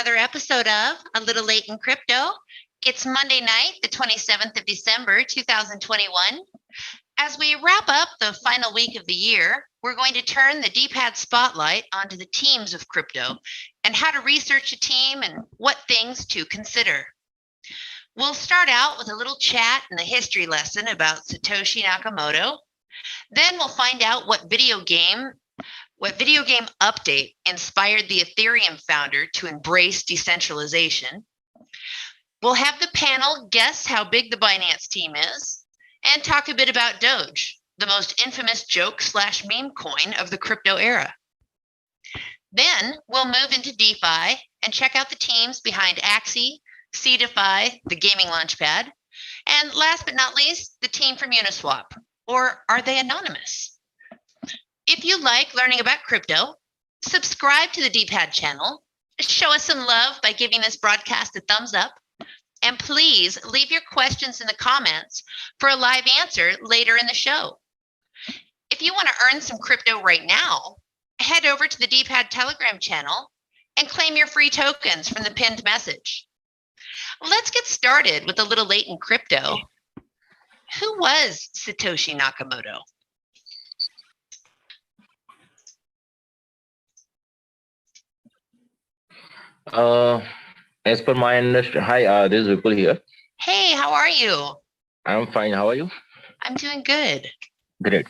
another episode of A Little Late in Crypto. It's Monday night, the 27th of December, 2021. As we wrap up the final week of the year, we're going to turn the DPAD spotlight onto the teams of crypto and how to research a team and what things to consider. We'll start out with a little chat and a history lesson about Satoshi Nakamoto. Then we'll find out what video game update inspired the Ethereum founder to embrace decentralization. We'll have the panel guess how big the Binance team is and talk a bit about Doge, the most infamous joke/meme coin of the crypto era. Then we'll move into DeFi and check out the teams behind Axie, Seedify, the gaming launchpad, and last but not least, the team from Uniswap. Or are they anonymous? If you like learning about crypto, subscribe to the DPAD channel, show us some love by giving this broadcast a thumbs up, and please leave your questions in the comments for a live answer later in the show. If you want to earn some crypto right now, head over to the DPAD Telegram channel and claim your free tokens from the pinned message. Let's get started with A Little Late in Crypto. Who was Satoshi Nakamoto? As per my understanding, hi, this is Vipul here. Hey, how are you? I'm fine. How are you? I'm doing good. Great.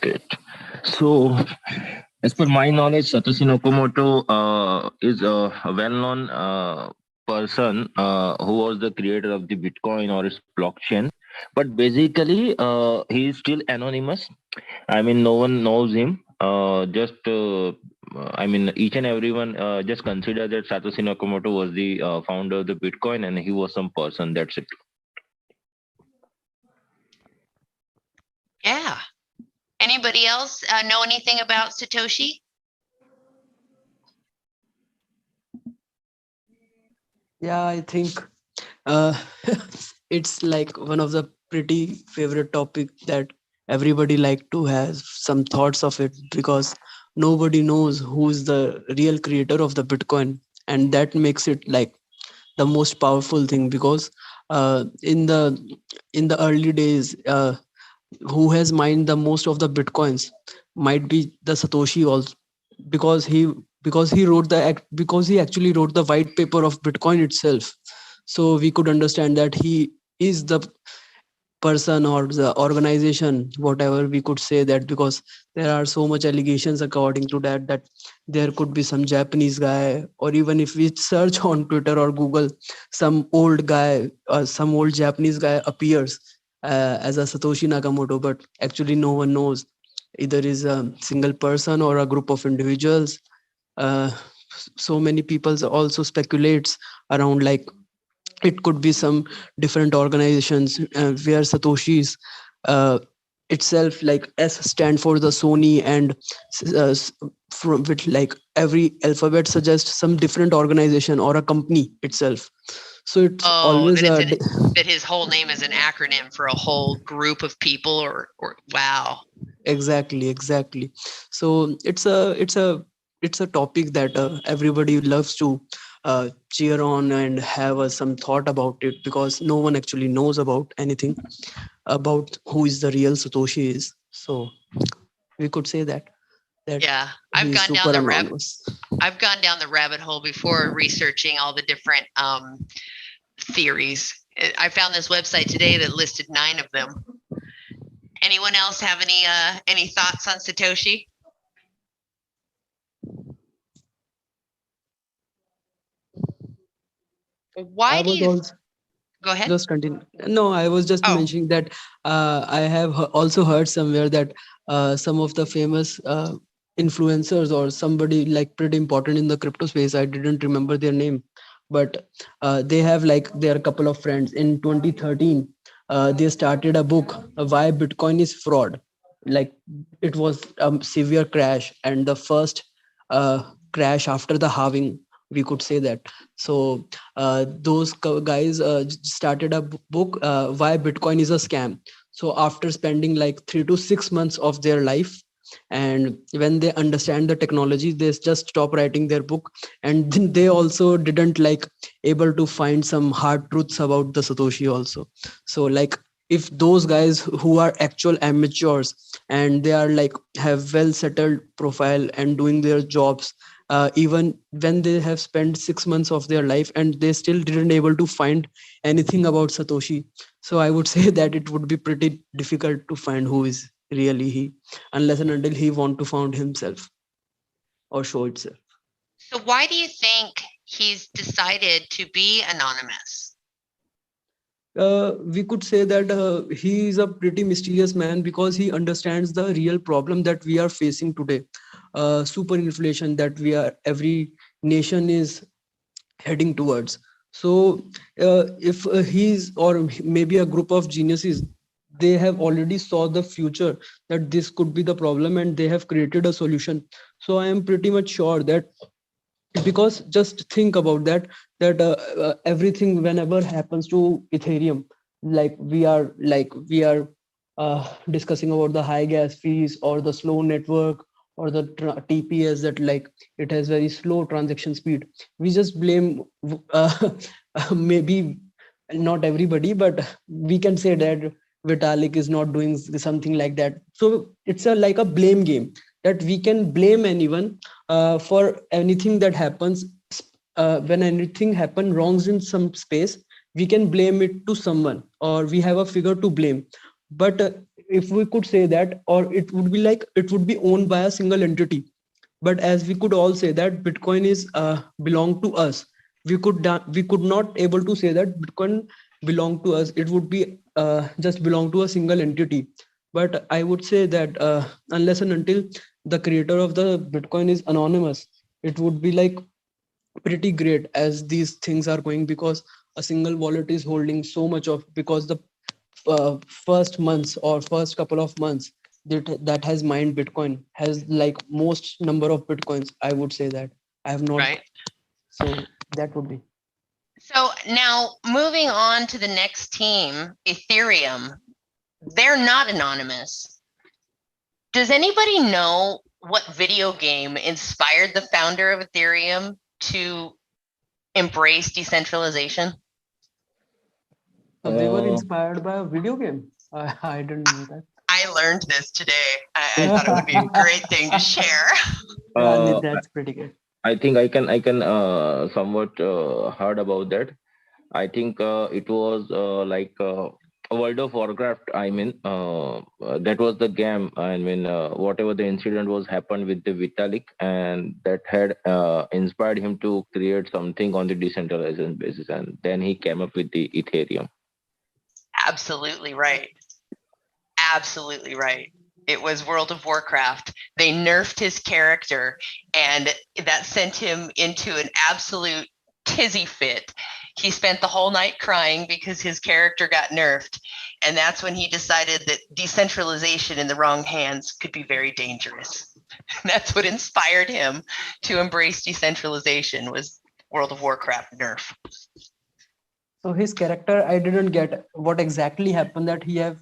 So, as per my knowledge, Satoshi Nakamoto is a well-known person who was the creator of the Bitcoin or its blockchain. But basically, he is still anonymous. I mean, no one knows him. Each and everyone just consider that Satoshi Nakamoto was the founder of the Bitcoin and he was some person. That's it. Yeah. Anybody else know anything about Satoshi? Yeah, I think it's like one of the pretty favorite topic that everybody like to have some thoughts of it, because nobody knows who's the real creator of the Bitcoin, and that makes it like the most powerful thing, because in the early days, who has mined the most of the Bitcoins might be the Satoshi also, because he actually wrote the white paper of Bitcoin itself. So we could understand that he is the person or the organization, whatever we could say that, because there are so much allegations according to that there could be some Japanese guy, or even if we search on Twitter or Google, some old guy or some old Japanese guy appears as a Satoshi Nakamoto, but actually no one knows. Either is a single person or a group of individuals. So many people also speculates around like it could be some different organizations where Satoshi's itself, like S stand for the Sony, and from which like every alphabet suggests some different organization or a company itself. So it's always that his whole name is an acronym for a whole group of people, or wow. Exactly. So it's a topic that everybody loves to cheer on and have some thought about it, because no one actually knows about anything about who is the real Satoshi is. So we could say that yeah, I've gone down the rabbit hole before researching all the different theories. I found this website today that listed 9 of them. Anyone else have any thoughts on Satoshi? Why do you go ahead? Just continue. No, I was just mentioning that I have also heard somewhere that some of the famous influencers or somebody like pretty important in the crypto space, I didn't remember their name, but they have like their couple of friends in 2013. They started a book, Why Bitcoin is Fraud. Like it was a severe crash, and the first crash after the halving, we could say that. So those guys started a book, Why Bitcoin is a Scam. So after spending like 3 to 6 months of their life, and when they understand the technology, they just stop writing their book. And then they also didn't like able to find some hard truths about the Satoshi also. So like, if those guys who are actual amateurs and they are like have well settled profile and doing their jobs, even when they have spent 6 months of their life and they still didn't able to find anything about Satoshi, so I would say that it would be pretty difficult to find who is really he, unless and until he want to found himself or show itself. So why do you think he's decided to be anonymous? We could say that he is a pretty mysterious man because he understands the real problem that we are facing today. Super inflation that every nation is heading towards. So if he's, or maybe a group of geniuses, they have already saw the future that this could be the problem and they have created a solution. So I am pretty much sure that, because just think about that everything whenever happens to Ethereum, like we are discussing about the high gas fees or the slow network or the TPS, that like it has very slow transaction speed. We just blame maybe not everybody, but we can say that Vitalik is not doing something like that. So it's a like a blame game, that we can blame anyone for anything that happens. When anything happen wrongs in some space, we can blame it to someone, or we have a figure to blame. But if we could say that, or it would be like it would be owned by a single entity. But as we could all say that Bitcoin is belong to us, we could not able to say that Bitcoin belong to us. It would be just belong to a single entity. But I would say that unless and until the creator of the Bitcoin is anonymous, it would be like pretty great as these things are going, because a single wallet is holding so much of, because the first months or first couple of months that has mined Bitcoin has like most number of Bitcoins. I would say that I have not. Right. So that would be. So now moving on to the next team, Ethereum. They're not anonymous. Does anybody know what video game inspired the founder of Ethereum to embrace decentralization? So they were inspired by a video game. I didn't know that. I learned this today. I thought it would be a great thing to share. Yeah, that's pretty good. I think I can somewhat heard about that. I think it was like World of Warcraft. I mean, that was the game. I mean, whatever the incident was happened with the Vitalik, and that had inspired him to create something on the decentralization basis, and then he came up with the Ethereum. Absolutely right. Absolutely right. It was World of Warcraft. They nerfed his character, and that sent him into an absolute tizzy fit. He spent the whole night crying because his character got nerfed. And that's when he decided that decentralization in the wrong hands could be very dangerous. That's what inspired him to embrace decentralization, was World of Warcraft nerf. So his character, I didn't get what exactly happened that he have.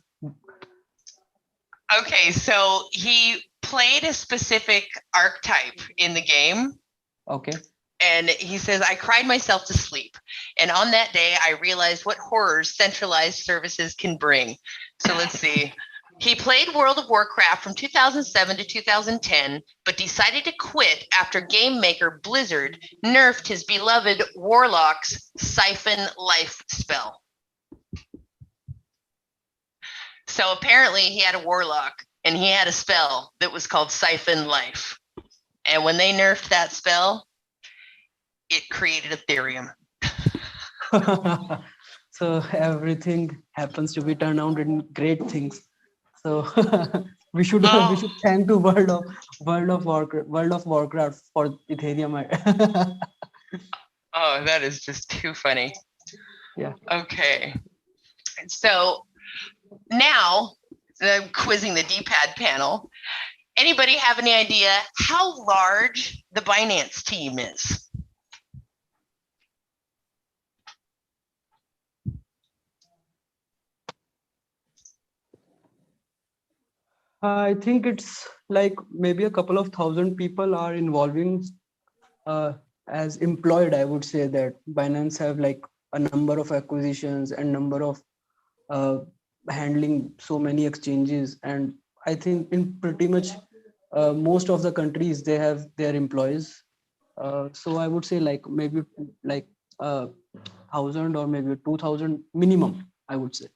Okay, so he played a specific archetype in the game. Okay. And he says, I cried myself to sleep. And on that day, I realized what horrors centralized services can bring. So let's see. He played World of Warcraft from 2007 to 2010, but decided to quit after game maker Blizzard nerfed his beloved Warlock's Siphon Life spell. So apparently he had a Warlock, and he had a spell that was called Siphon Life. And when they nerfed that spell, it created Ethereum. So everything happens to be turned out in great things. So we should thank the World of Warcraft for Ethereum. Oh, that is just too funny. Yeah. Okay. So now I'm quizzing the DPAD panel. Anybody have any idea how large the Binance team is? I think it's like maybe a couple of thousand people are involving uh, as employed. I would say that Binance have like a number of acquisitions and number of uh, handling so many exchanges, and I think in pretty much most of the countries they have their employees. So I would say like maybe like 1,000 or maybe 2,000 minimum, I would say.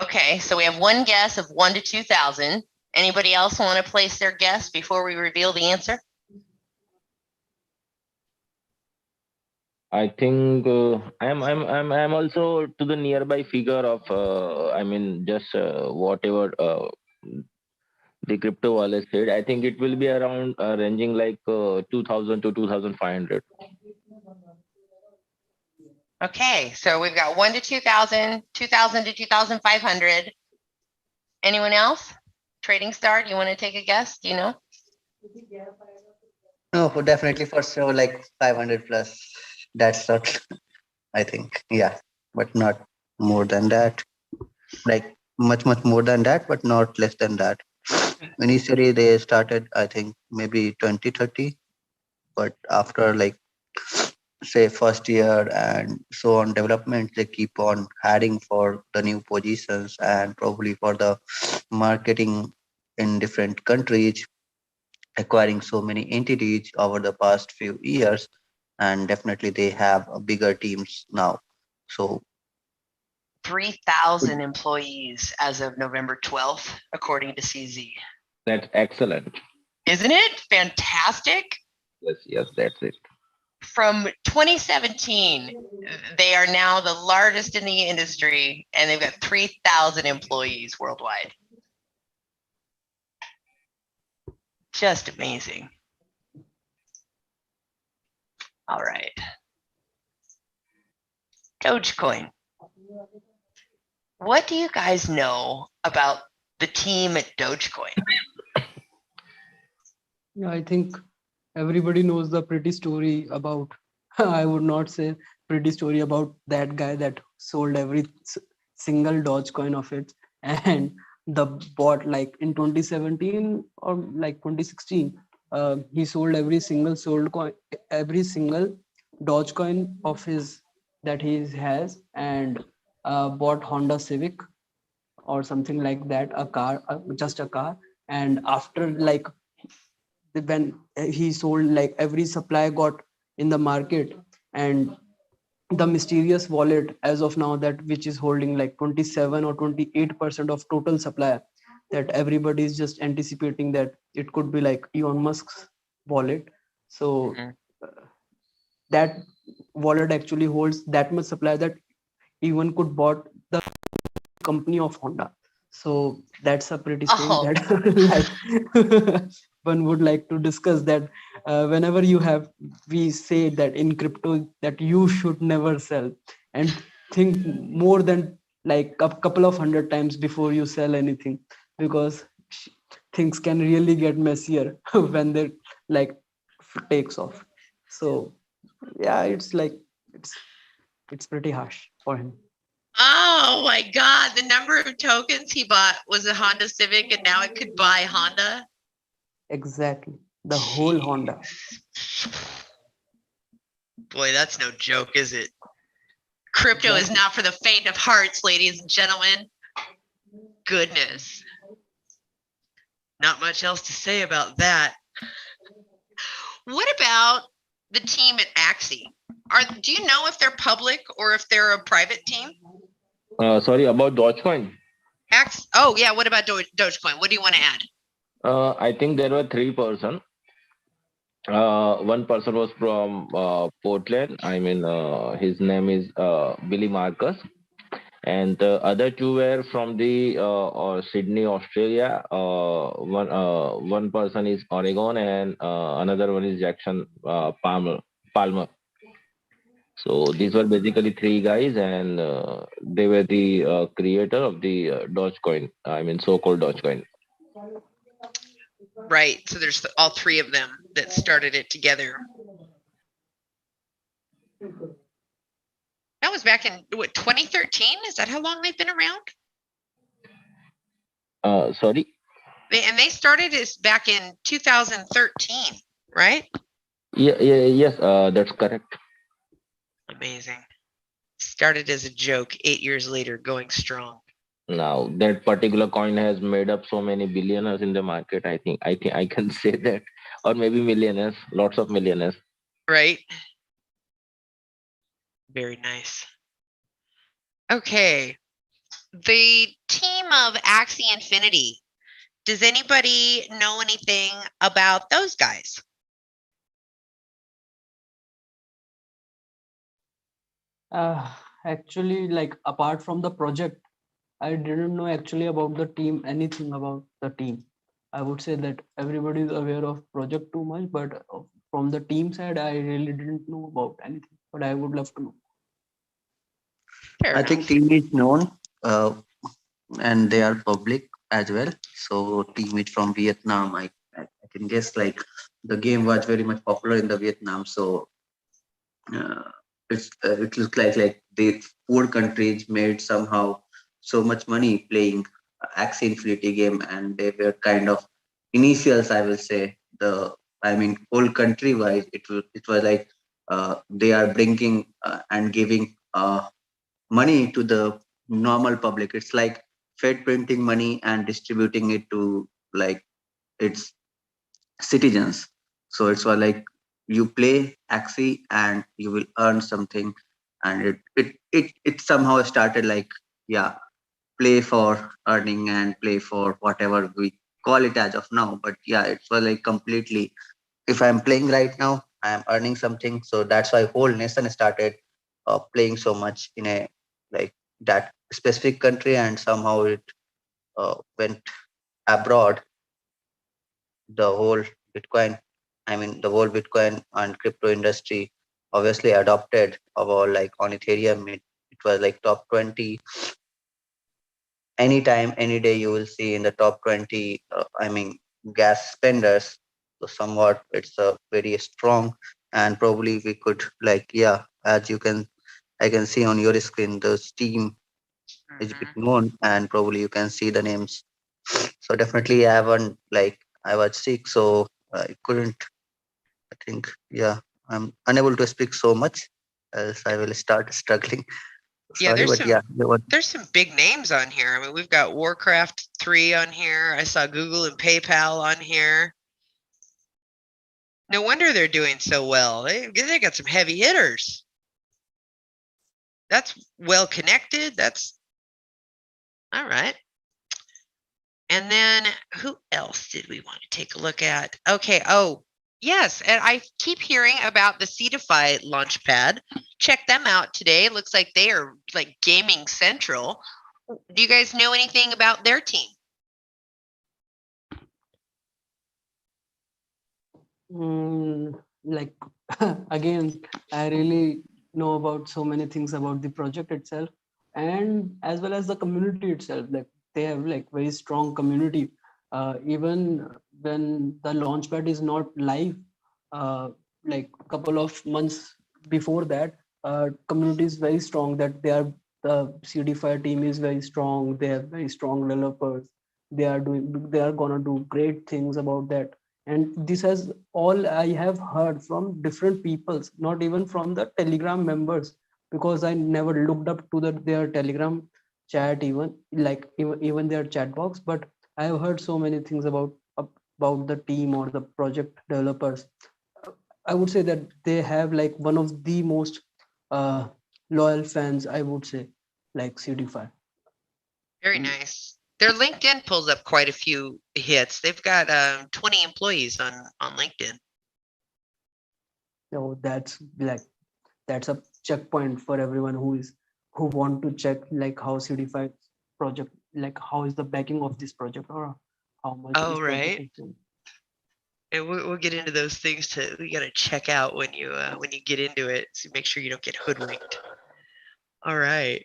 Okay, so we have one guess of 1 to 2,000. Anybody else want to place their guess before we reveal the answer? I think I'm also to the nearby figure of I mean just whatever the crypto wallet said. I think it will be around ranging like 2,000 to 2,500. Okay, so we've got 1 to 2,000, 2,000 to 2,500. Anyone else? Trading Star, do you want to take a guess? Do you know? No, definitely for sure, like 500 plus. That's what I think. Yeah, but not more than that. Like much more than that, but not less than that. Initially, they started, I think, maybe 2030, but after like say first year and so on development, they keep on adding for the new positions and probably for the marketing in different countries, acquiring so many entities over the past few years, and definitely they have bigger teams now. So 3,000 employees as of November 12th, according to CZ. That's excellent. Isn't it fantastic? Yes, that's it. From 2017, they are now the largest in the industry, and they've got 3,000 employees worldwide. Just amazing. All right. Dogecoin. What do you guys know about the team at Dogecoin? Yeah, I think everybody knows the pretty story about, I would not say pretty story about that guy that sold every single Dogecoin of it. And the bot like in 2017 or like 2016, he sold every single sold coin, every single Dogecoin of his that he has, and bought Honda Civic or something like that, a car, just a car. And after like when he sold, like every supply got in the market, and the mysterious wallet as of now that which is holding like 27 or 28% of total supply, that everybody is just anticipating that it could be like Elon Musk's wallet. So that wallet actually holds that much supply that even could bought the company of Honda. So that's a pretty story that like one would like to discuss, that whenever you have, we say that in crypto that you should never sell, and think more than like a couple of hundred times before you sell anything, because things can really get messier when they like takes off. So yeah, it's like it's pretty harsh for him. Oh my God, the number of tokens he bought was a Honda Civic, and now it could buy Honda. Exactly, the whole Honda. Boy, that's no joke, is it? Crypto is not for the faint of hearts, ladies and gentlemen. Goodness. Not much else to say about that. What about the team at Axie? Do you know if they're public or if they're a private team? Sorry about Dogecoin. Oh yeah, what about Dogecoin? What do you want to add? I think there were 3 persons. One person was from Portland. I mean, his name is Billy Marcus, and the other two were from the or Sydney, Australia. One person is Oregon, and another one is Jackson Palmer. So these were basically 3 guys, and they were the creator of the Dogecoin. I mean, so-called Dogecoin. Right. So there's all 3 of them that started it together. That was back in what, 2013? Is that how long they've been around? Sorry. And they started this back in 2013, right? Yes, that's correct. Amazing. Started as a joke, 8 years later, going strong. Now that particular coin has made up so many billionaires in the market. I think I can say that, or maybe millionaires, lots of millionaires. Right? Very nice. Okay. The team of Axie Infinity. Does anybody know anything about those guys? Actually, like apart from the project, I didn't know actually about the team, anything about the team. I would say that everybody is aware of project too much, but from the team side, I really didn't know about anything. But I would love to know. Fair I enough. think team is known, and they are public as well. So team is from Vietnam. I can guess like the game was very much popular in the Vietnam. So uh, it looks like the poor countries made somehow so much money playing Axie Infinity game, and they were kind of initials. I will say I mean, whole country wise, it was like they are bringing and giving money to the normal public. It's like Fed printing money and distributing it to like its citizens. So it's all like you play Axie and you will earn something, and it somehow started like, yeah, play for earning and play for whatever we call it as of now. But yeah, it was like completely, if I'm playing right now, I am earning something. So that's why whole nation started playing so much in a like that specific country, and somehow it went abroad. The whole Bitcoin, I mean, the whole Bitcoin and crypto industry obviously adopted about like on Ethereum. It was like top 20. Anytime, any day, you will see in the top 20, I mean, gas spenders. So somewhat it's a very strong, and probably we could like, yeah, as you can, I can see on your screen, the Steam is a bit Mhm. known, and probably you can see the names. So definitely I haven't like, I was sick, so I couldn't, I think, yeah, I'm unable to speak so much, else I will start struggling. Yeah, Sorry, but yeah, there's some big names on here. I mean, we've got Warcraft 3 on here. I saw Google and PayPal on here. No wonder they're doing so well. They got some heavy hitters. That's well connected. That's all right. And then who else did we want to take a look at? Okay. Oh, yes. And I keep hearing about the Seedify launchpad. Check them out today. Looks like they are like gaming central. Do you guys know anything about their team? Like again, I really know about so many things about the project itself, and as well as the community itself. Like they have like very strong community. Even when the launchpad is not live, like a couple of months before that, community is very strong. That the Seedify team is very strong. They have very strong developers. They are gonna do great things about that. And this has all I have heard from different peoples, not even from the Telegram members, because I never looked up to their Telegram chat, even like even their chat box. But I have heard so many things about the team or the project developers. I would say that they have like one of the most uh, loyal fans, I would say, like Seedify. Very nice. Their LinkedIn pulls up quite a few hits. They've got 20 employees on LinkedIn. So that's a checkpoint for everyone who want to check like how Seedify project, like how is the backing of this project, or how much Oh, this project right. is doing. And we'll get into those things we got to check out when you get into it, so make sure you don't get hoodwinked. All right.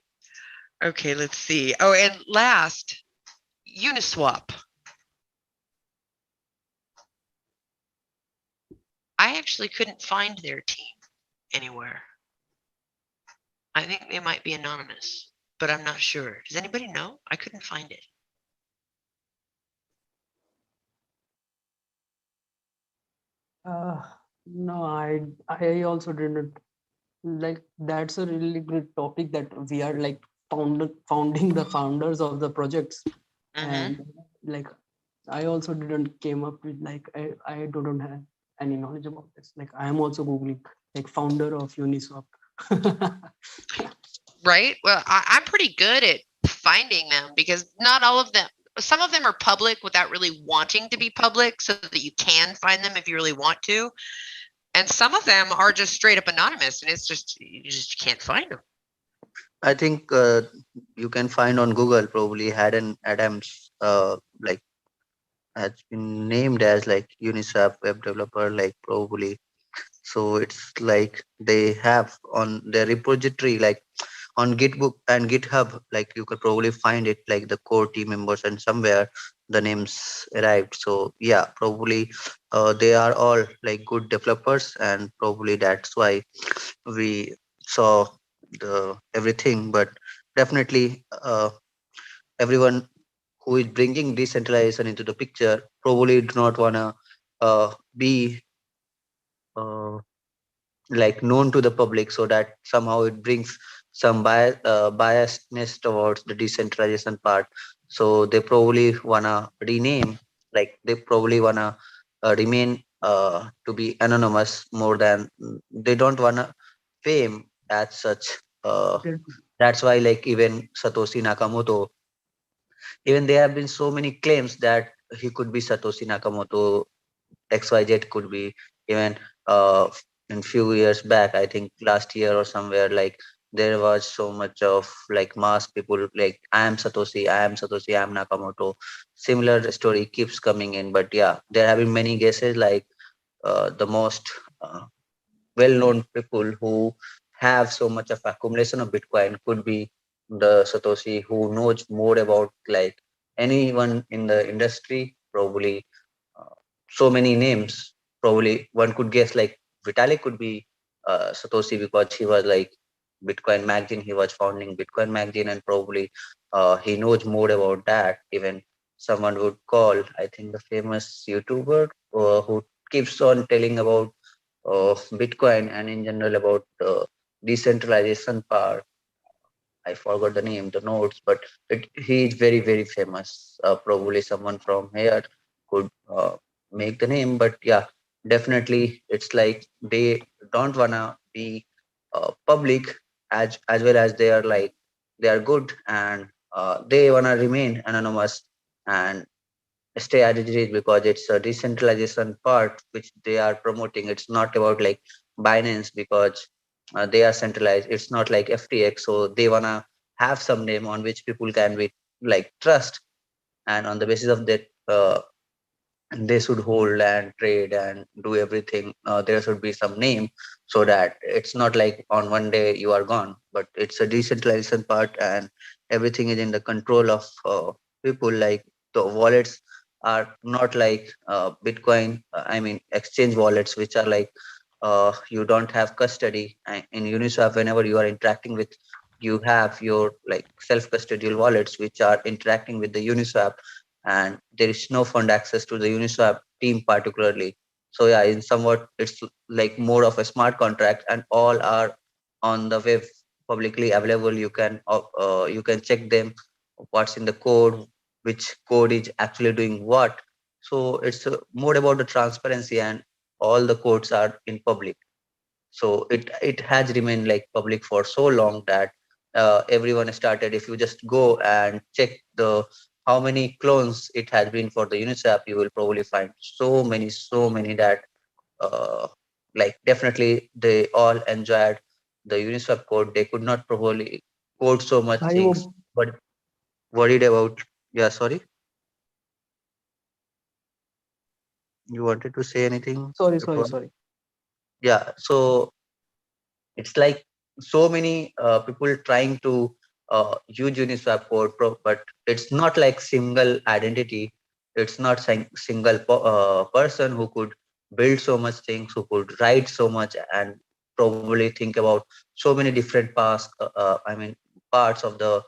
Okay, let's see. Oh, and last, Uniswap. I actually couldn't find their team anywhere. I think they might be anonymous, but I'm not sure. Does anybody know? I couldn't find it. No, I also didn't like. That's a really great topic that we are like founding the founders of the projects, Mm-hmm. and like I also didn't came up with like I don't have any knowledge about this. Like I am also googling like founder of Uniswap. Right. Well, I'm pretty good at finding them because not all of them, some of them are public without really wanting to be public so that you can find them if you really want to. And some of them are just straight up anonymous and it's just, you just can't find them. I think you can find on Google probably Haddon Adams like has been named as like Uniswap web developer like probably. So it's like they have on their repository like on Gitbook and GitHub, like you could probably find it like the core team members and somewhere the names arrived. So yeah, probably they are all like good developers and probably that's why we saw the everything. But definitely everyone who is bringing decentralization into the picture probably do not wanna be uh, like known to the public so that somehow it brings some biasness towards the decentralization part, so they probably wanna rename, like they probably wanna remain to be anonymous more than they don't wanna fame as such. That's why like even Satoshi Nakamoto, even there have been so many claims that he could be Satoshi Nakamoto, XYZ could be even in few years back, I think last year or somewhere, like there was so much of like mass people like I am Satoshi, I am Satoshi, I am Nakamoto. Similar story keeps coming in, but yeah, there have been many guesses like the most well-known people who have so much of accumulation of Bitcoin could be the Satoshi who knows more about like anyone in the industry, probably so many names. Probably one could guess like Vitalik could be Satoshi because he was like Bitcoin magazine. He was founding Bitcoin magazine, and probably he knows more about that. Even someone would call, I think, the famous YouTuber who keeps on telling about Bitcoin and in general about decentralization part. I forgot the name, the notes, but he is very, very famous. Probably someone from here could make the name, but yeah, definitely it's like they don't wanna be public as well as they are like they are good and they wanna remain anonymous and stay as it is because it's a decentralization part which they are promoting. It's not about like Binance because they are centralized. It's not like FTX, so they wanna have some name on which people can be like trust, and on the basis of that, they should hold and trade and do everything. There should be some name so that it's not like on one day you are gone, but it's a decentralization part and everything is in the control of people. Like the wallets are not like Bitcoin, I mean exchange wallets, which are like you don't have custody. In Uniswap, whenever you are interacting with, you have your like self custodial wallets which are interacting with the Uniswap, and there is no fund access to the Uniswap team particularly. So yeah, in somewhat it's like more of a smart contract, and all are on the web publicly available. You can check them, what's in the code, which code is actually doing what. So it's more about the transparency, and all the codes are in public. So it has remained like public for so long that everyone started. If you just go and check the how many clones it has been for the Uniswap, you will probably find so many that like definitely they all enjoyed the Uniswap code. They could not probably code so much I things, hope. but worried about. Yeah, sorry, you wanted to say anything before? Sorry. Yeah, so it's like so many people trying to use Uniswap code, but it's not like single identity. It's not single person who could build so much things, who could write so much, and probably think about so many different parts of the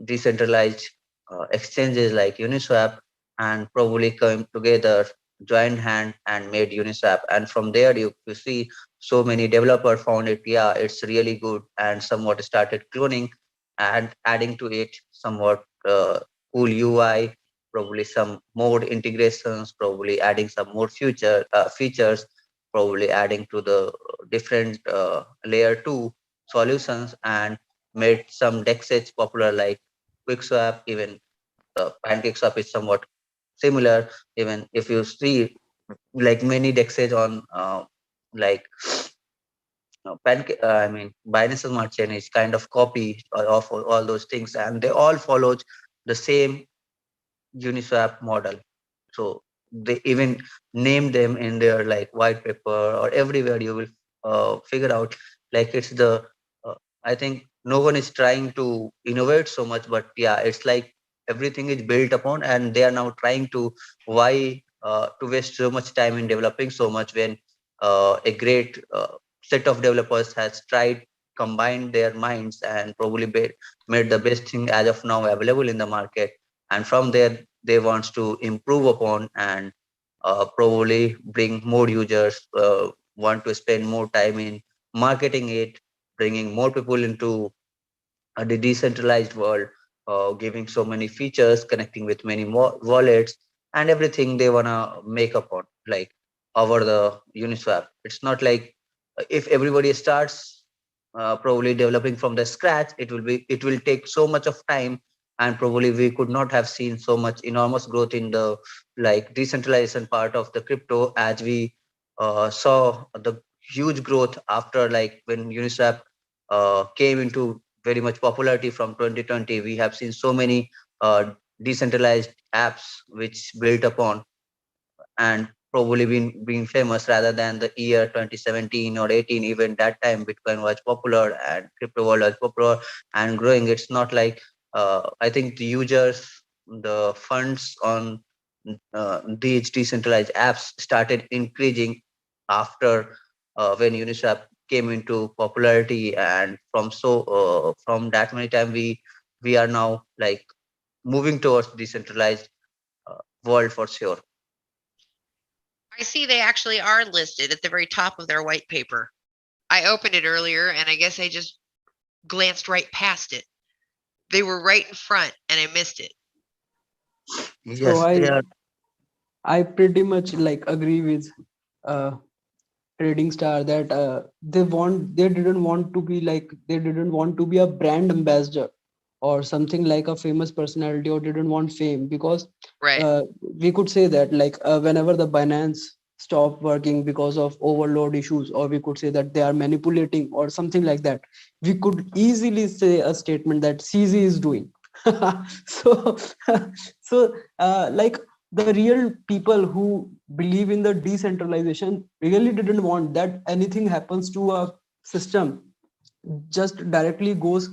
decentralized exchanges like Uniswap, and probably come together. joined hand and made Uniswap. And from there, you see so many developers found it, yeah, it's really good, and somewhat started cloning and adding to it somewhat cool UI, probably some more integrations, probably adding some more features, probably adding to the different layer 2 solutions, and made some dexes popular like QuickSwap. Even PancakeSwap is somewhat similar. Even if you see like many dexes on like I mean, Binance Smart Chain is kind of copy of all those things, and they all followed the same Uniswap model. So they even name them in their like white paper, or everywhere you will figure out like it's the I think no one is trying to innovate so much, but yeah, it's like everything is built upon, and they are now trying to why to waste so much time in developing so much when a great set of developers has tried combined their minds and probably made the best thing as of now available in the market, and from there they wants to improve upon and probably bring more users, want to spend more time in marketing it, bringing more people into the decentralized world, giving so many features, connecting with many more wallets, and everything they wanna make up on, like over the Uniswap. It's not like if everybody starts probably developing from the scratch, it will take so much of time, and probably we could not have seen so much enormous growth in the like decentralization part of the crypto as we saw the huge growth after like when Uniswap came into very much popularity from 2020. We have seen so many decentralized apps which built upon and probably been famous rather than the year 2017 or 18. Even that time Bitcoin was popular and crypto world was popular and growing. It's not like I think the users, the funds on these decentralized apps started increasing after when Uniswap came into popularity, and from that many time we are now like moving towards decentralized world for sure. I see they actually are listed at the very top of their white paper. I opened it earlier and I guess I just glanced right past it. They were right in front and I missed it. So Yes, they are. I pretty much like agree with uh, Trading Star that they didn't want to be like, they didn't want to be a brand ambassador or something like a famous personality, or didn't want fame, because Right. we could say that like whenever the Binance stopped working because of overload issues, or we could say that they are manipulating or something like that, we could easily say a statement that CZ is doing. So so like the real people who believe in the decentralization really didn't want that anything happens to a system just directly goes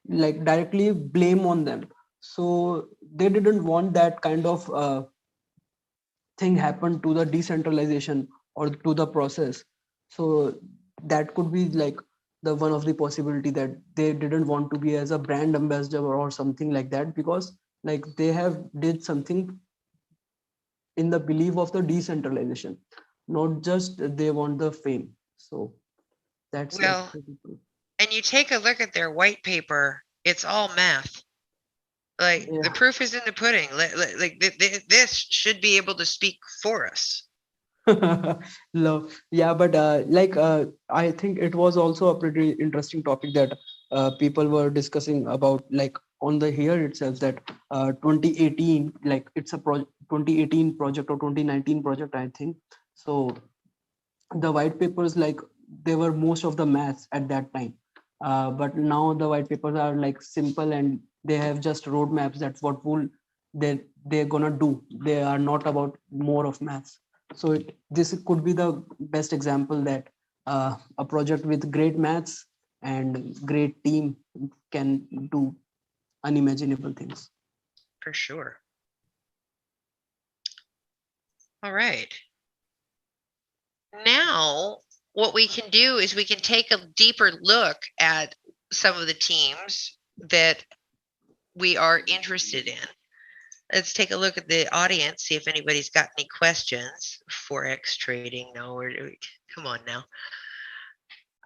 like directly blame on them. So they didn't want that kind of thing happen to the decentralization or to the process. So that could be like the one of the possibility that they didn't want to be as a brand ambassador or something like that, because like they have did something in the belief of the decentralization, not just they want the fame. So that's like Well, pretty cool. and you take a look at their white paper, it's all math. Like the Yeah. proof is in the pudding. Like this should be able to speak for us. Love. Yeah, but I think it was also a pretty interesting topic that people were discussing about, like on the here itself, that 2018, like it's a 2018 project or 2019 project, I think. So the white papers, like they were most of the maths at that time, but now the white papers are like simple, and they have just roadmaps that what will they're gonna do. They are not about more of maths. So this could be the best example that a project with great maths and great team can do unimaginable things. For sure. All right. Now, what we can do is we can take a deeper look at some of the teams that we are interested in. Let's take a look at the audience, see if anybody's got any questions. Forex trading, no, come on now.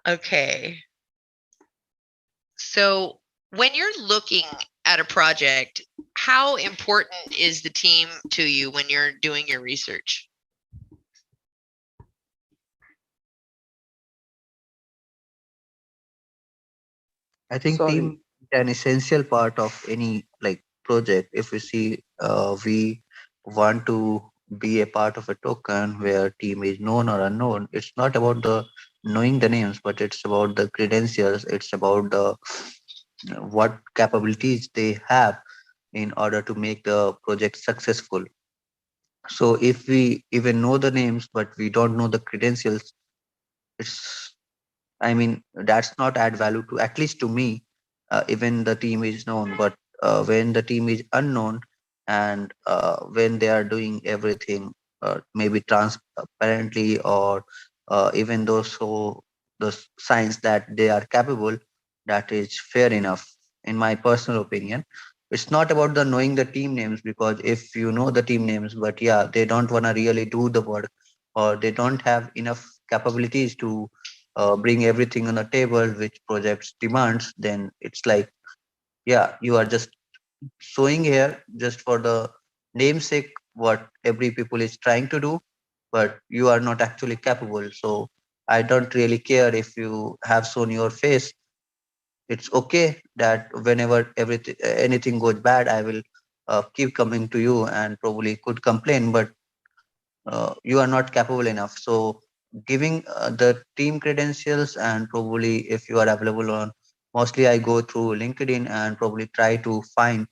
Okay. So when you're looking at a project, how important is the team to you when you're doing your research? I think Sorry. team is an essential part of any like project. If we see, we want to be a part of a token where team is known or unknown. It's not about the knowing the names, but it's about the credentials. It's about the what capabilities they have in order to make the project successful. So if we even know the names, but we don't know the credentials, it's, I mean, that's not add value to, at least to me. Even the team is known, but when the team is unknown and when they are doing everything maybe transparently or even though so the signs that they are capable, that is fair enough, in my personal opinion. It's not about the knowing the team names, because if you know the team names, but yeah, they don't want to really do the work, or they don't have enough capabilities to bring everything on the table which projects demands, then it's like, yeah, you are just showing here just for the namesake what every people is trying to do, but you are not actually capable. So I don't really care if you have shown your face. It's okay that whenever everything anything goes bad, I will keep coming to you and probably could complain, but you are not capable enough. So giving the team credentials, and probably if you are available on, mostly I go through LinkedIn and probably try to find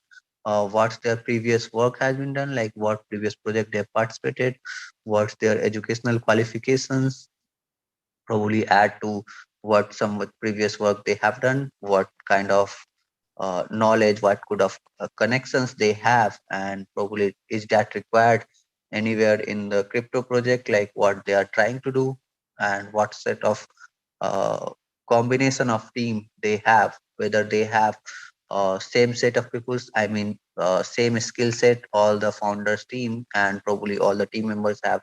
what their previous work has been done, like what previous project they have participated, what's their educational qualifications, probably add to what some with previous work they have done, what kind of knowledge, what could of connections they have, and probably is that required anywhere in the crypto project, like what they are trying to do, and what set of uh, combination of team they have, whether they have same set of people, I mean same skill set, all the founders team and probably all the team members have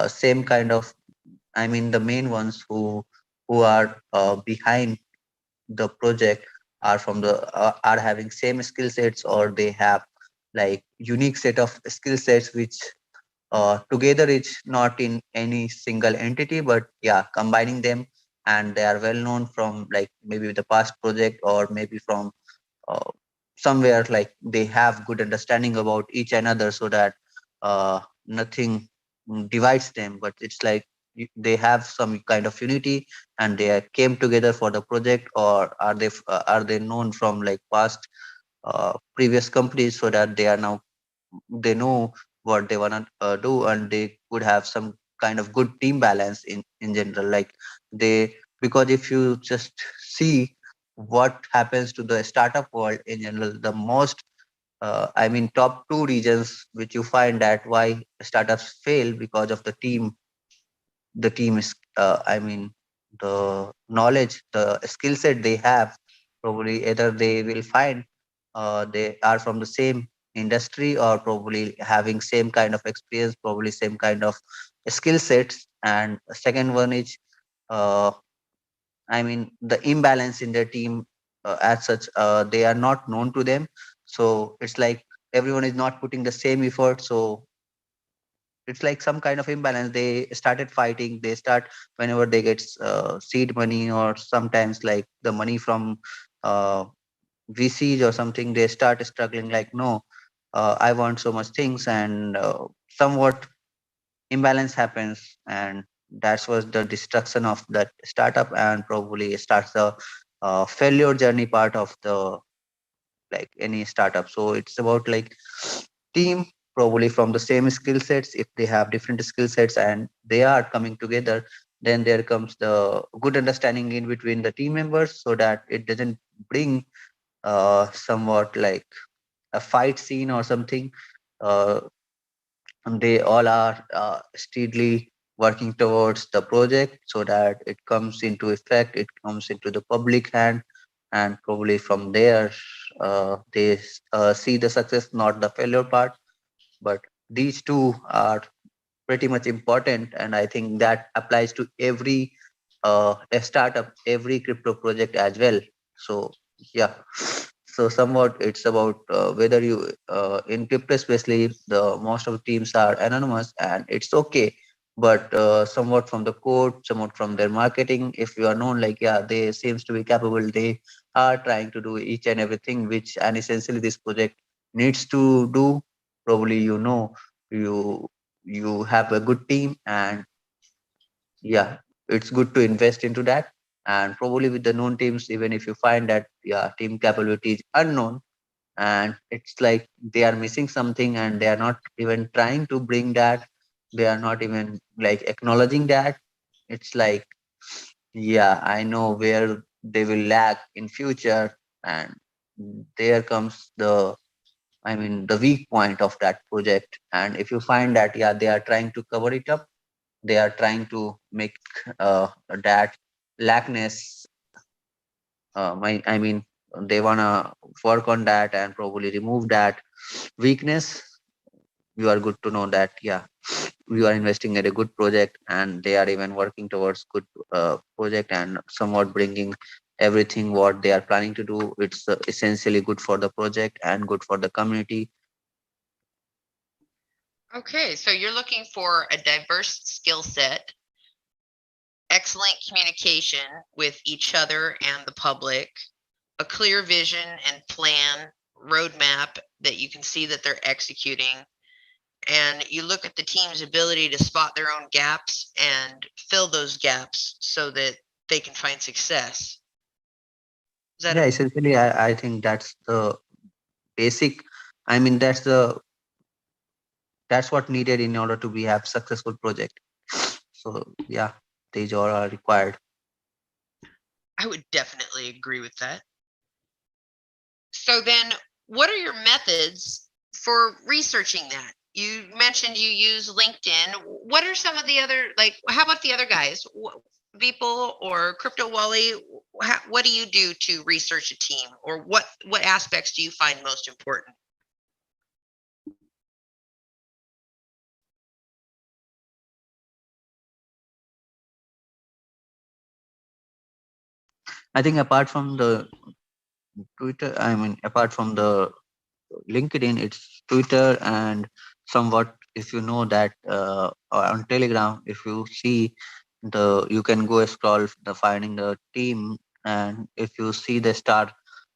same kind of, I mean the main ones who are behind the project are from the are having same skill sets, or they have like unique set of skill sets which together is not in any single entity, but yeah, combining them, and they are well known from like maybe the past project, or maybe from uh, somewhere, like they have good understanding about each another, so that nothing divides them, but it's like they have some kind of unity, and they came together for the project, or are they known from like past previous companies, so that they are now, they know what they want to do, and they could have some kind of good team balance in general, like they, because if you just see what happens to the startup world in general, the most I mean top two reasons which you find that why startups fail, because of the team is I mean the knowledge, the skill set they have, probably either they will find they are from the same industry, or probably having same kind of experience, probably same kind of skill sets. And second one is uh, I mean the imbalance in their team, as such they are not known to them, so it's like everyone is not putting the same effort, so it's like some kind of imbalance. They started fighting, they start whenever they get seed money, or sometimes like the money from uh, VCs or something, they start struggling like, no, I want so much things, and somewhat imbalance happens, and that was the destruction of that startup, and probably starts the failure journey part of the like any startup. So it's about like team, probably from the same skill sets. If they have different skill sets and they are coming together, then there comes the good understanding in between the team members, so that it doesn't bring somewhat like a fight scene or something. uh, and they all are steadily working towards the project, so that it comes into effect, it comes into the public hand, and probably from there they see the success, not the failure part. but these two are pretty much important, and I think that applies to every a startup, every crypto project as well. So yeah, so somewhat it's about whether you in crypto especially, the most of the teams are anonymous, and it's okay. But somewhat from the code, somewhat from their marketing, if you are known, like, yeah, they seems to be capable, they are trying to do each and everything which and essentially this project needs to do. Probably, you you have a good team, and yeah, it's good to invest into that. And probably with the known teams, even if you find that, yeah, team capability is unknown, and it's like they are missing something and they are not even trying to bring that, they are not even like acknowledging that, it's like, yeah, I know where they will lack in future. And there comes the, I mean, the weak point of that project. And if you find that, yeah, they are trying to cover it up, they are trying to make that lackness, I mean, they wanna work on that and probably remove that weakness. You are good to know that, yeah, you are investing in a good project, and they are even working towards good project and somewhat bringing everything what they are planning to do. It's essentially good for the project and good for the community. Okay, so you're looking for a diverse skill set, excellent communication with each other and the public, a clear vision and plan, roadmap that you can see that they're executing, and you look at the team's ability to spot their own gaps and fill those gaps so that they can find success. Is that Yeah, essentially, I think that's the basic, I mean, that's what needed in order to be have successful project. So yeah, these all are required. I would definitely agree with that. So then, what are your methods for researching that? You mentioned you use LinkedIn. What are some of the other, like, how about the other guys? Beeple or Crypto Wally? What do you do to research a team, or what aspects do you find most important? I think apart from the Twitter, I mean, apart from the LinkedIn, it's Twitter, and somewhat, if you know that, on Telegram, if you see you can go scroll the finding the team, and if you see the start,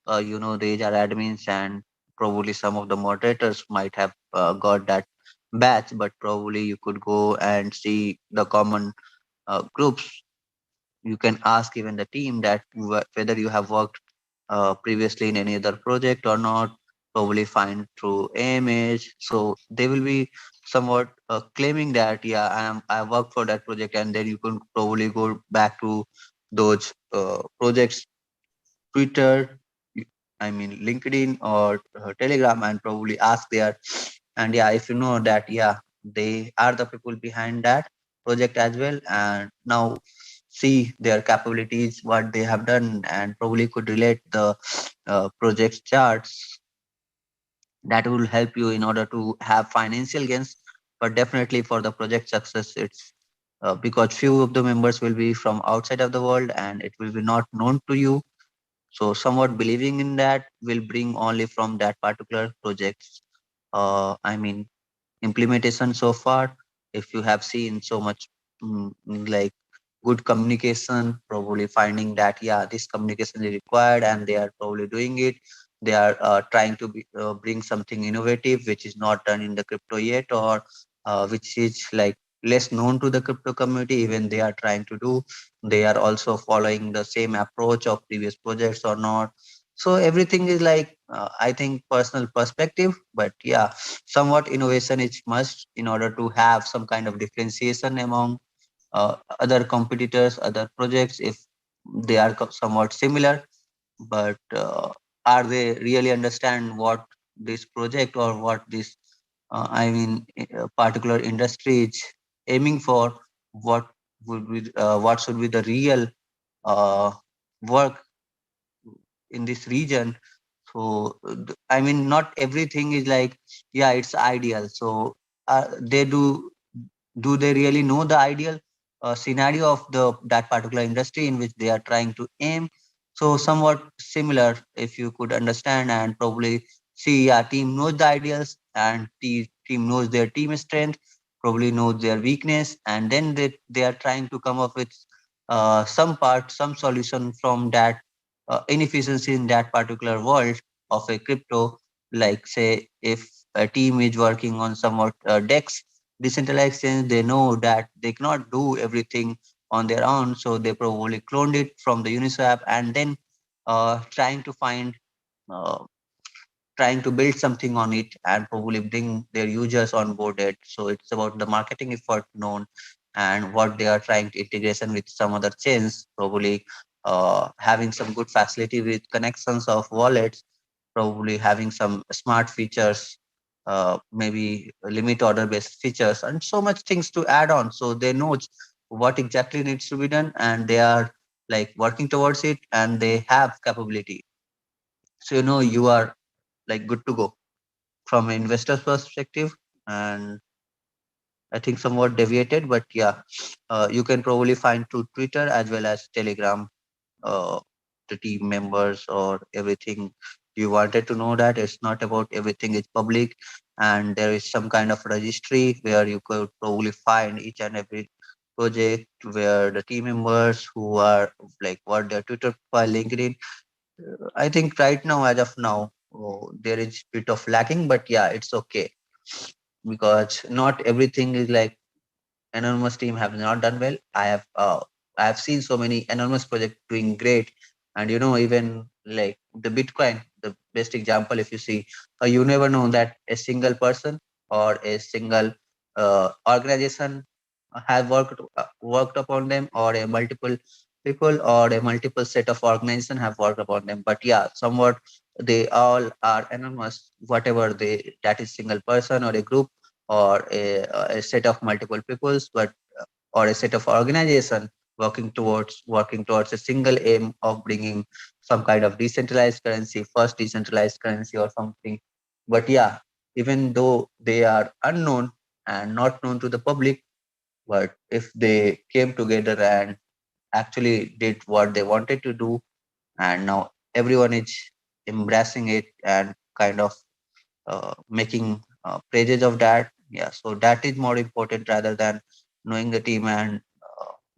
these are admins, and probably some of the moderators might have got that batch, but probably you could go and see the common groups. You can ask even the team that whether you have worked previously in any other project or not, probably find through image. So they will be somewhat claiming that, yeah, I worked for that project, and then you can probably go back to those projects, Twitter, I mean LinkedIn or Telegram, and probably ask there. And yeah, if you know that, yeah, they are the people behind that project as well, and now see their capabilities, what they have done, and probably could relate the project charts, that will help you in order to have financial gains. But definitely for the project success, it's because few of the members will be from outside of the world, and it will be not known to you. So somewhat believing in that will bring only from that particular projects. I mean, implementation so far, if you have seen so much, like good communication, probably finding that, yeah, this communication is required, and they are probably doing it. They are trying to bring something innovative which is not done in the crypto yet, or which is like less known to the crypto community, even they are trying to do. They are also following the same approach of previous projects or not. So everything is like, I think, personal perspective, but yeah, somewhat innovation is must in order to have some kind of differentiation among other competitors, other projects, if they are somewhat similar. But are they really understand what this project or what this, particular industry is aiming for? What what should be the real uh, work in this region? So I mean, not everything is like, yeah, it's ideal. So they do they really know the ideal scenario of that particular industry in which they are trying to aim? So somewhat similar, if you could understand and probably see, yeah, team knows the ideals and team knows their team strength, probably knows their weakness, and then they are trying to come up with some solution from that inefficiency in that particular world of a crypto. Like say, if a team is working on somewhat DEX, decentralized exchange, they know that they cannot do everything on their own, so they probably cloned it from the Uniswap and then trying to find uh, trying to build something on it and probably bring their users on board it. So it's about the marketing effort known and what they are trying to integration with some other chains, probably having some good facility with connections of wallets, probably having some smart features, maybe limit order based features, and so much things to add on. So they know what exactly needs to be done, and they are like working towards it, and they have capability. So you are like good to go from an investor's perspective. And I think somewhat deviated, but yeah, you can probably find to Twitter as well as Telegram, uh, the team members or everything you wanted to know. That it's not about everything is public, and there is some kind of registry where you could probably find each and every project where the team members who are like what their Twitter profile, LinkedIn. I think right now, as of now, there is bit of lacking, but yeah, it's okay because not everything is like anonymous team have not done well. I have seen so many anonymous projects doing great, and even like the Bitcoin, the best example. If you see, you never know that a single person or a single organization have worked upon them, or a multiple people or a multiple set of organization have worked upon them. But yeah, somewhat they all are anonymous. Whatever they that is single person or a group or a set of multiple peoples, but or a set of organization working towards a single aim of bringing some kind of decentralized currency, first decentralized currency or something. But yeah, even though they are unknown and not known to the public, but if they came together and actually did what they wanted to do, and now everyone is embracing it and kind of making praises of that. Yeah, so that is more important rather than knowing the team and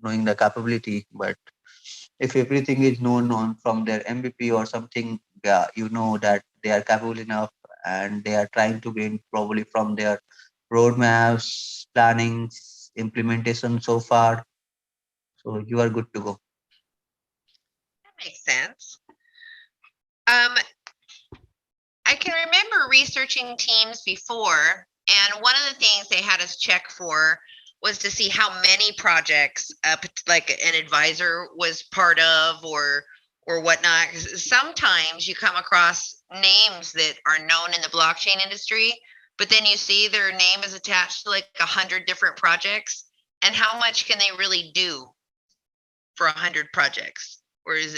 knowing the capability. But if everything is known on from their MVP or something, yeah, you know that they are capable enough and they are trying to gain probably from their roadmaps, plannings, implementation so far. So you are good to go. That makes sense. I can remember researching teams before, and one of the things they had us check for was to see how many projects, like an advisor was part of, or whatnot. 'Cause sometimes you come across names that are known in the blockchain industry, but then you see their name is attached to like 100 different projects, and how much can they really do for 100 projects? Or is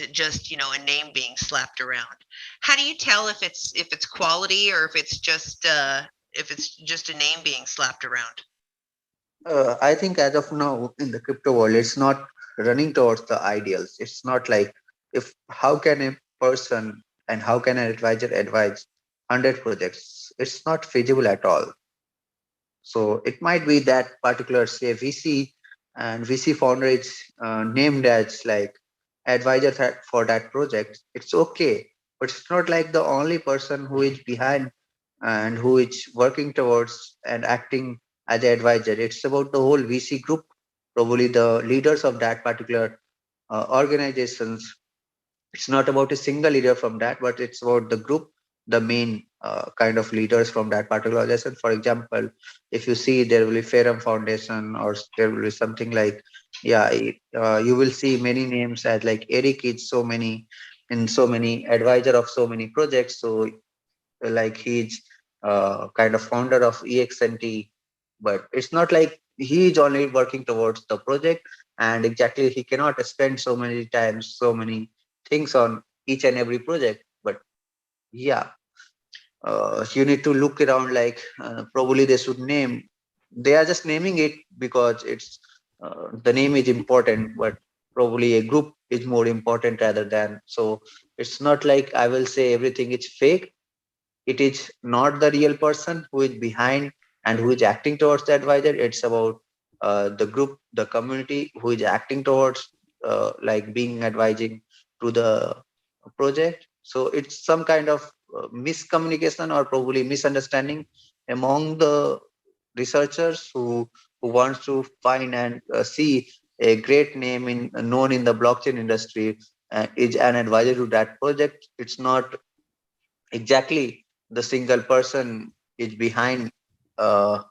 it just a name being slapped around? How do you tell if it's quality, or if it's just a name being slapped around? I think as of now in the crypto world, it's not running towards the ideals. It's not like if how can a person and how can an advisor advise 100 projects? It's not feasible at all. So it might be that particular say VC and VC founder is named as like advisor for that project. It's okay, but it's not like the only person who is behind and who is working towards and acting as an advisor. It's about the whole VC group, probably the leaders of that particular organizations. It's not about a single leader from that, but it's about the group, the main kind of leaders from that particular lesson. For example, if you see there will be Ferrum Foundation or there will be something like, yeah, you will see many names as like Eric is so many in so many advisor of so many projects. So like he's kind of founder of EXNT, but it's not like he is only working towards the project and exactly he cannot spend so many times, so many things on each and every project. But Yeah, you need to look around, like probably they should name, they are just naming it because it's the name is important, but probably a group is more important rather than. So it's not like I will say everything is fake. It is not the real person who is behind and who is acting towards the advisor. It's about the group, the community who is acting towards like being advising to the project. So it's some kind of miscommunication or probably misunderstanding among the researchers who wants to find and see a great name in known in the blockchain industry is an advisor to that project. It's not exactly the single person is behind uh,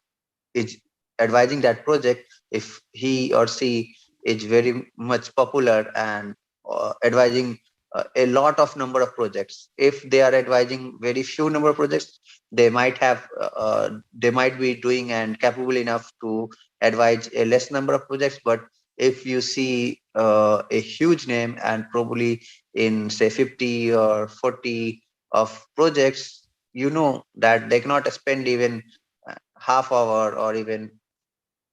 is advising that project. If he or she is very much popular and advising a lot of number of projects, if they are advising very few number of projects, they might have they might be doing and capable enough to advise a less number of projects. But if you see a huge name and probably in say 50 or 40 of projects, you know that they cannot spend even half hour or even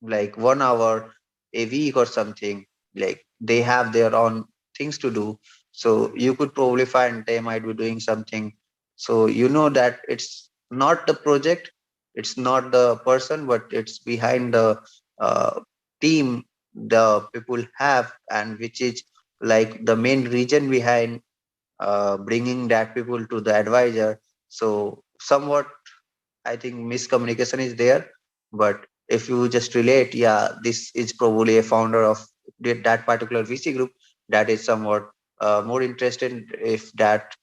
like 1 hour a week or something. Like they have their own things to do. So you could probably find they might be doing something. So you know that it's not the project, it's not the person, but it's behind the team the people have, and which is like the main reason behind bringing that people to the advisor. So somewhat I think miscommunication is there. But if you just relate, yeah, this is probably a founder of that particular VC group that is somewhat more interested if that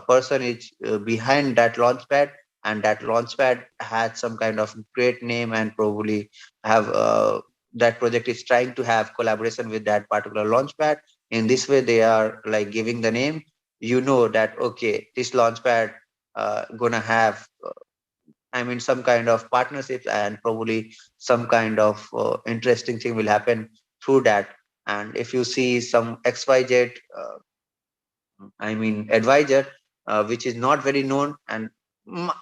person is behind that launchpad, and that launchpad had some kind of great name and probably have that project is trying to have collaboration with that particular launchpad. In this way, they are like giving the name. You know that okay, this launchpad gonna have I mean, some kind of partnerships and probably some kind of interesting thing will happen through that. And if you see some XYZ, I mean, advisor, which is not very known, and mm,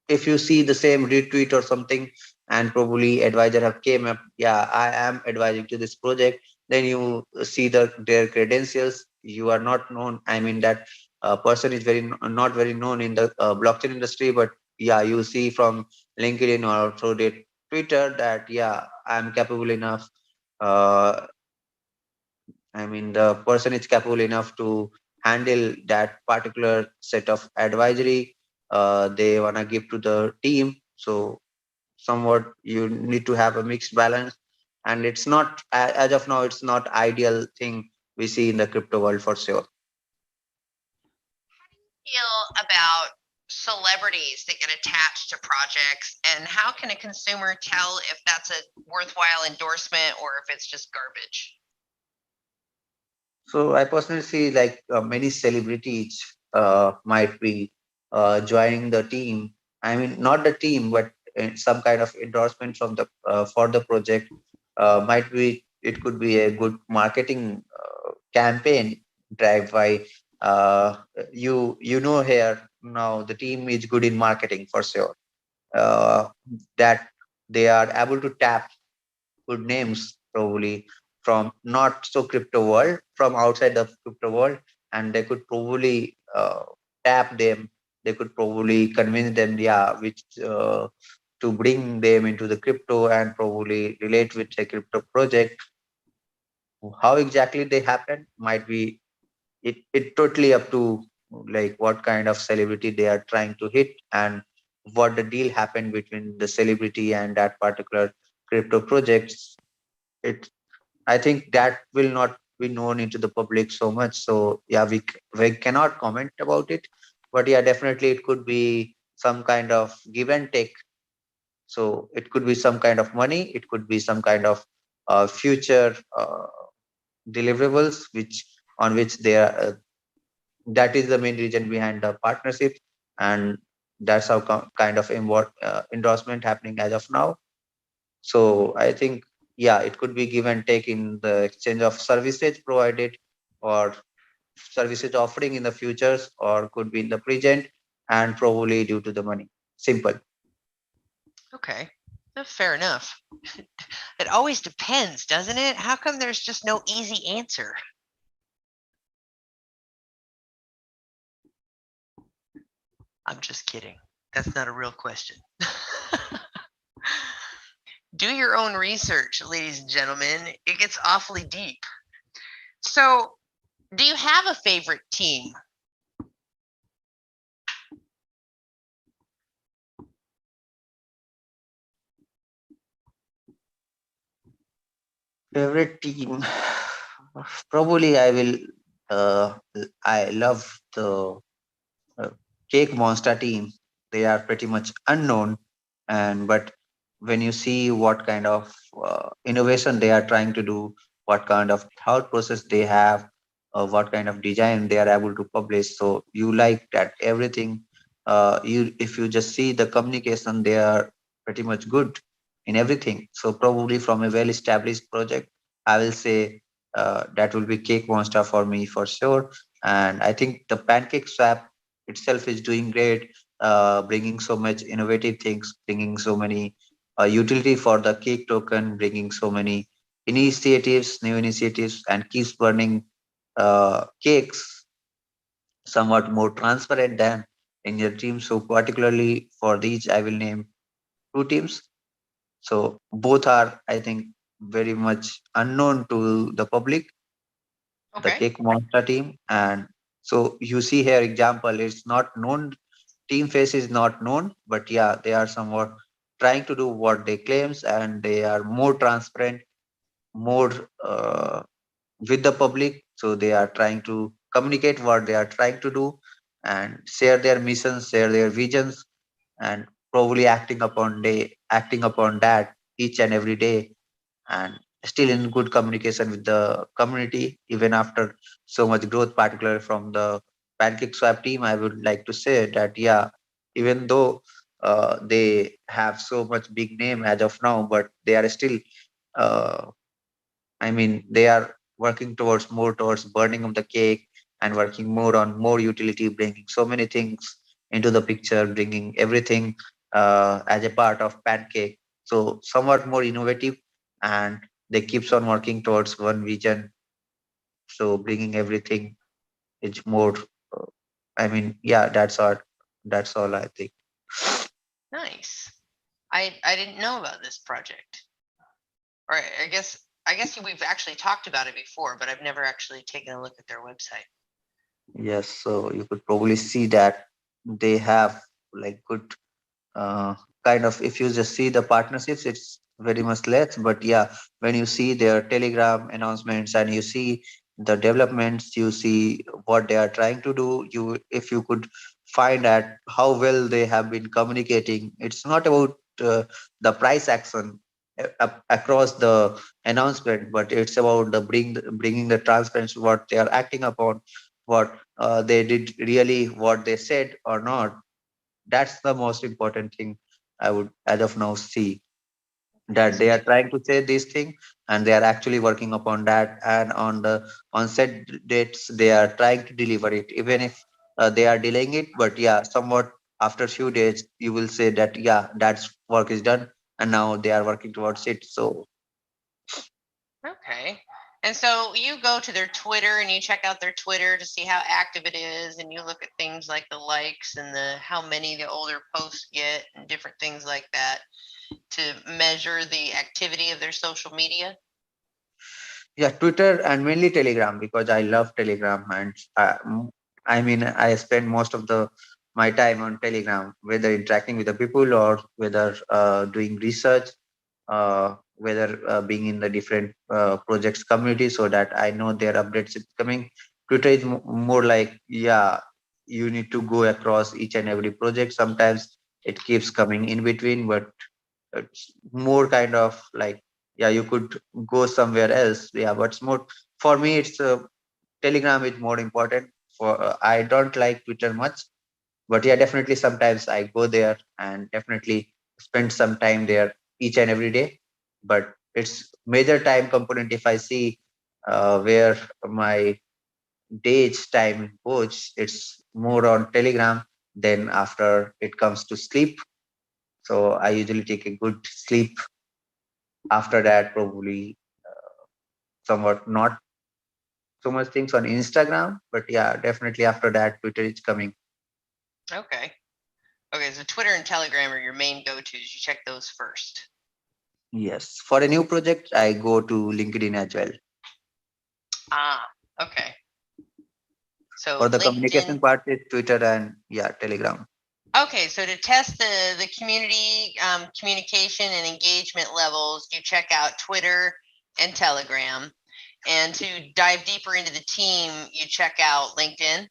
if you see the same retweet or something, and probably advisor have came up, yeah, I am advising to this project, then you see their credentials. You are not known. I mean, that person is not very known in the blockchain industry, but yeah, you see from LinkedIn or through their Twitter that yeah, I'm capable enough. Uh, I mean, the person is capable enough to handle that particular set of advisory they wanna give to the team. So somewhat you need to have a mixed balance, and it's not as of now it's not ideal thing we see in the crypto world for sure. Feel about celebrities that get attached to projects, and how can a consumer tell if that's a worthwhile endorsement or if it's just garbage? So I personally see like many celebrities might be joining the team. I mean, not the team, but some kind of endorsement from the for the project. Might be it could be a good marketing campaign drive by you know here now the team is good in marketing for sure. That they are able to tap good names probably from not so crypto world, from outside the crypto world, and they could probably tap them. They could probably convince them, yeah, which to bring them into the crypto and probably relate with the crypto project. How exactly they happen might be it totally up to like what kind of celebrity they are trying to hit, and what the deal happened between the celebrity and that particular crypto projects. It I think that will not be known into the public so much. So yeah, we cannot comment about it. But yeah, definitely it could be some kind of give and take. So it could be some kind of money. It could be some kind of future deliverables, which on which they are. That is the main reason behind the partnership, and that's how kind of endorsement happening as of now. So I think, yeah, it could be give and take in the exchange of services provided or services offering in the futures, or could be in the present. and probably due to the money. Simple. Okay, fair enough. It always depends, doesn't it? How come there's just no easy answer? I'm just kidding. That's not a real question. Do your own research, ladies and gentlemen. It gets awfully deep. So, do you have a favorite team? Favorite team? Probably I love the Cake Monster team. They are pretty much unknown, and but when you see what kind of innovation they are trying to do, what kind of thought process they have, what kind of design they are able to publish, so you like that everything. You if you just see the communication, they are pretty much good in everything. So probably from a well-established project, I will say that will be Cake Monster for me for sure. And I think the Pancake Swap itself is doing great, bringing so much innovative things, bringing so many utility for the cake token, bringing so many new initiatives, and keeps burning cakes somewhat more transparent than in your team. So particularly for these, I will name two teams. So both are, I think, very much unknown to the public, the Okay. Cake Monster team. And so you see here example, it's not known, team face is not known, but yeah, they are somewhat trying to do what they claims, and they are more transparent, more with the public. So they are trying to communicate what they are trying to do and share their missions, share their visions, and probably acting upon that each and every day, and still in good communication with the community even after so much growth, particularly from the Pancake Swap team. I would like to say that yeah, even though they have so much big name as of now, but they are still uh, I mean, they are working towards more towards burning of the cake and working more on more utility, bringing so many things into the picture, bringing everything as a part of Pancake. So somewhat more innovative, and they keeps on working towards one vision. So bringing everything is more. Uh, I mean, yeah, that's all. That's all I think. Nice. I didn't know about this project. Or I guess we've actually talked about it before, but I've never actually taken a look at their website. Yes, so you could probably see that they have like good uh, kind of, if you just see the partnerships, it's very much less, but yeah, when you see their Telegram announcements and you see the developments, you see what they are trying to do, you if you could find out how well they have been communicating. It's not about the price action across the announcement, but it's about the bringing the transparency, what they are acting upon, what they did really, what they said or not. That's the most important thing I would as of now see, that they are trying to say this thing and they are actually working upon that, and on the on set dates they are trying to deliver it, even if they are delaying it. But yeah, somewhat after few days you will say that yeah, that's work is done, and now they are working towards it. So Okay. And so you go to their Twitter and you check out their Twitter to see how active it is, and you look at things like the likes and the how many the older posts get and different things like that to measure the activity of their social media. yeah, Twitter and mainly Telegram, because I love Telegram, and I mean, I spend most of the my time on Telegram, whether interacting with the people or whether doing research, whether being in the different projects community, so that I know their updates is coming. Twitter is more like, yeah, you need to go across each and every project. Sometimes it keeps coming in between, but it's more kind of like, yeah, you could go somewhere else. Yeah, but it's more for me. It's Telegram is more important. For I don't like Twitter much, but yeah, definitely sometimes I go there and definitely spend some time there each and every day. But it's major time component if I see where my day's time goes. It's more on Telegram, then after it comes to sleep. So I usually take a good sleep. After that, probably somewhat not so much things on Instagram, but yeah, definitely after that, Twitter is coming. Okay. Okay, so Twitter and Telegram are your main go-tos. You check those first. Yes. For a new project, I go to LinkedIn as well. Ah, okay. So For the LinkedIn. communication part, is Twitter and yeah, Telegram. Okay, so to test the community communication and engagement levels, you check out Twitter and Telegram. And to dive deeper into the team, you check out LinkedIn.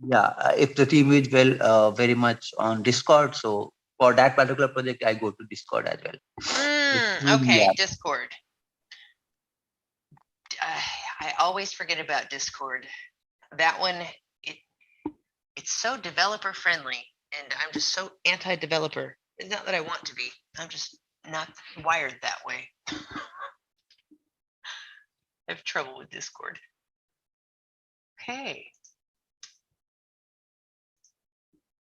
Yeah, if the team is very much on Discord, so for that particular project, I go to Discord as well. Okay, Yeah. Discord. I always forget about Discord. That one, it's so developer friendly, and I'm just so anti-developer. It's not that I want to be. I'm just not wired that way. I have trouble with Discord. Okay.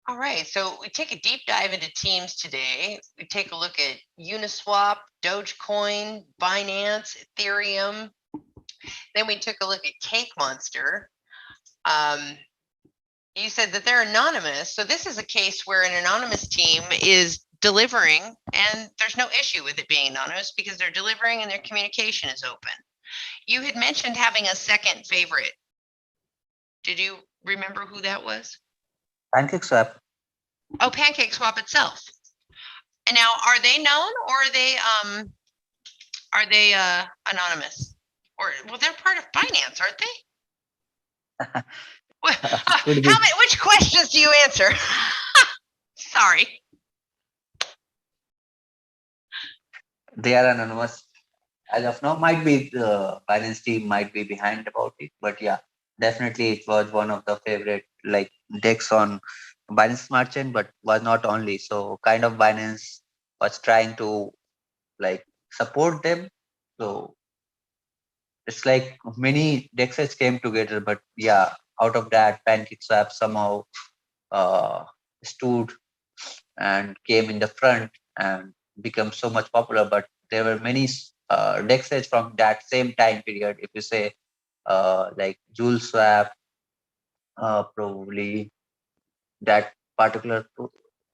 All right, so we take a deep dive into teams today. We take a look at Uniswap, Dogecoin, Binance, Ethereum. Then we took a look at Cake Monster. You said that they're anonymous. So this is a case where an anonymous team is delivering and there's no issue with it being anonymous because they're delivering and their communication is open. You had mentioned having a second favorite. Did you remember who that was? PancakeSwap. Oh, PancakeSwap itself. And now, are they known or are they anonymous? Or well, they're part of Binance, aren't they? Which questions do you answer? Sorry. They are anonymous as of now. Might be the Binance team might be behind about it, but yeah, definitely it was one of the favorite like decks on Binance Smart Chain, but was not only. So kind of Binance was trying to like support them. So it's like many dexes came together, but yeah, out of that, PancakeSwap somehow stood and came in the front and become so much popular. But there were many dexes from that same time period. If you say like JuleSwap, probably that particular,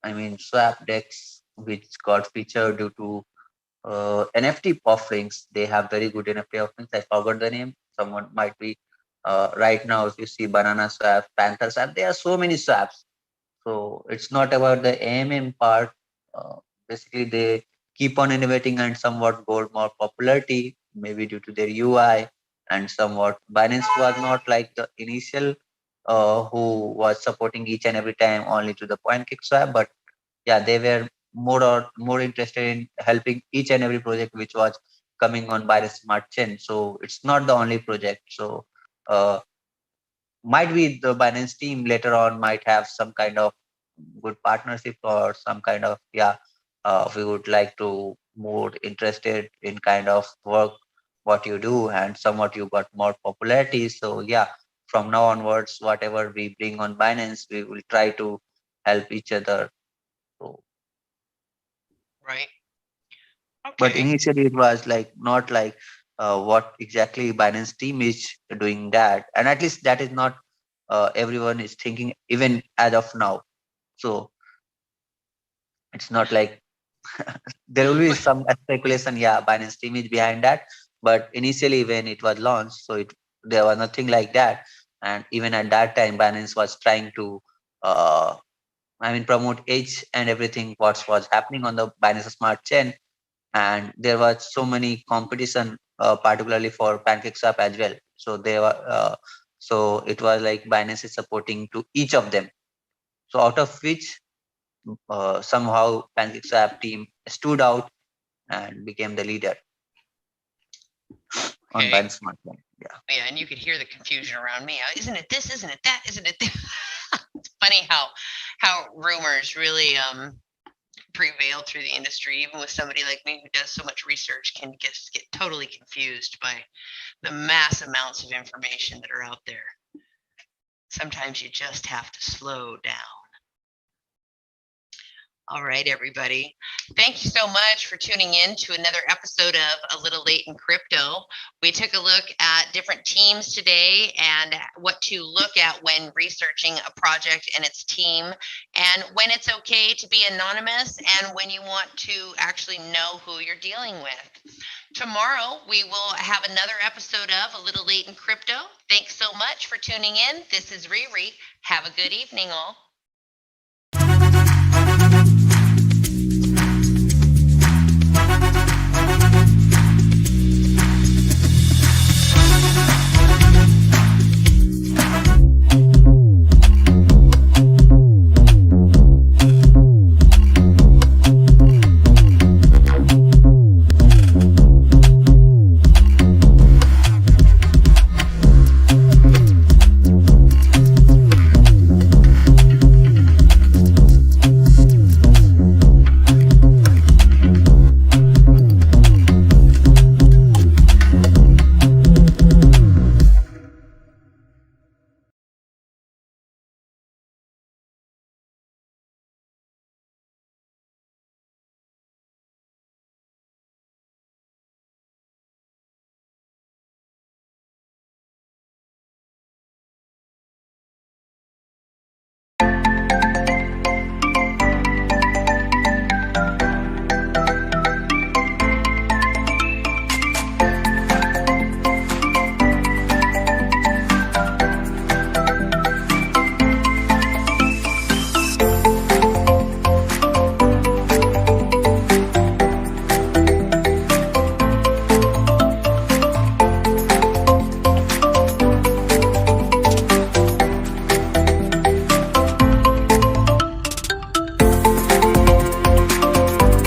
I mean, swap decks which got featured due to NFT offerings. They have very good NFT offerings. I forgot the name. Someone might be right now. If you see Banana Swap, Panther Swap, there are so many swaps. So it's not about the AMM part. Uh, Basically, they keep on innovating and somewhat got more popularity, maybe due to their UI and somewhat. Binance was not like the initial who was supporting each and every time only to the PancakeSwap, but yeah, they were more interested in helping each and every project which was coming on by the smart chain. So it's not the only project. So might be the Binance team later on might have some kind of good partnership or some kind of we would like to more interested in kind of work what you do and somewhat you got more popularity. So yeah, from now onwards, whatever we bring on Binance, we will try to help each other. So Right. Okay. but initially it was like not like what exactly Binance team is doing that, and at least that is not everyone is thinking even as of now. So it's not like there will be some speculation. Yeah, Binance team is behind that, but initially when it was launched, so it there was nothing like that, and even at that time, Binance was trying to. Promote each and everything what was happening on the Binance Smart Chain, and there was so many competition particularly for PancakeSwap as well. So they were so it was like Binance is supporting to each of them, so out of which somehow PancakeSwap team stood out and became the leader on Okay. Binance Smart Chain. Yeah, and you could hear the confusion around me. Isn't it this? Isn't it that? Isn't it this? It's funny how rumors really prevail through the industry, even with somebody like me who does so much research can get totally confused by the mass amounts of information that are out there. Sometimes you just have to slow down. All right, everybody. Thank you so much for tuning in to another episode of A Little Late in Crypto. We took a look at different teams today and what to look at when researching a project and its team, and when it's okay to be anonymous and when you want to actually know who you're dealing with. Tomorrow, we will have another episode of A Little Late in Crypto. Thanks so much for tuning in. This is Riri. Have a good evening, all.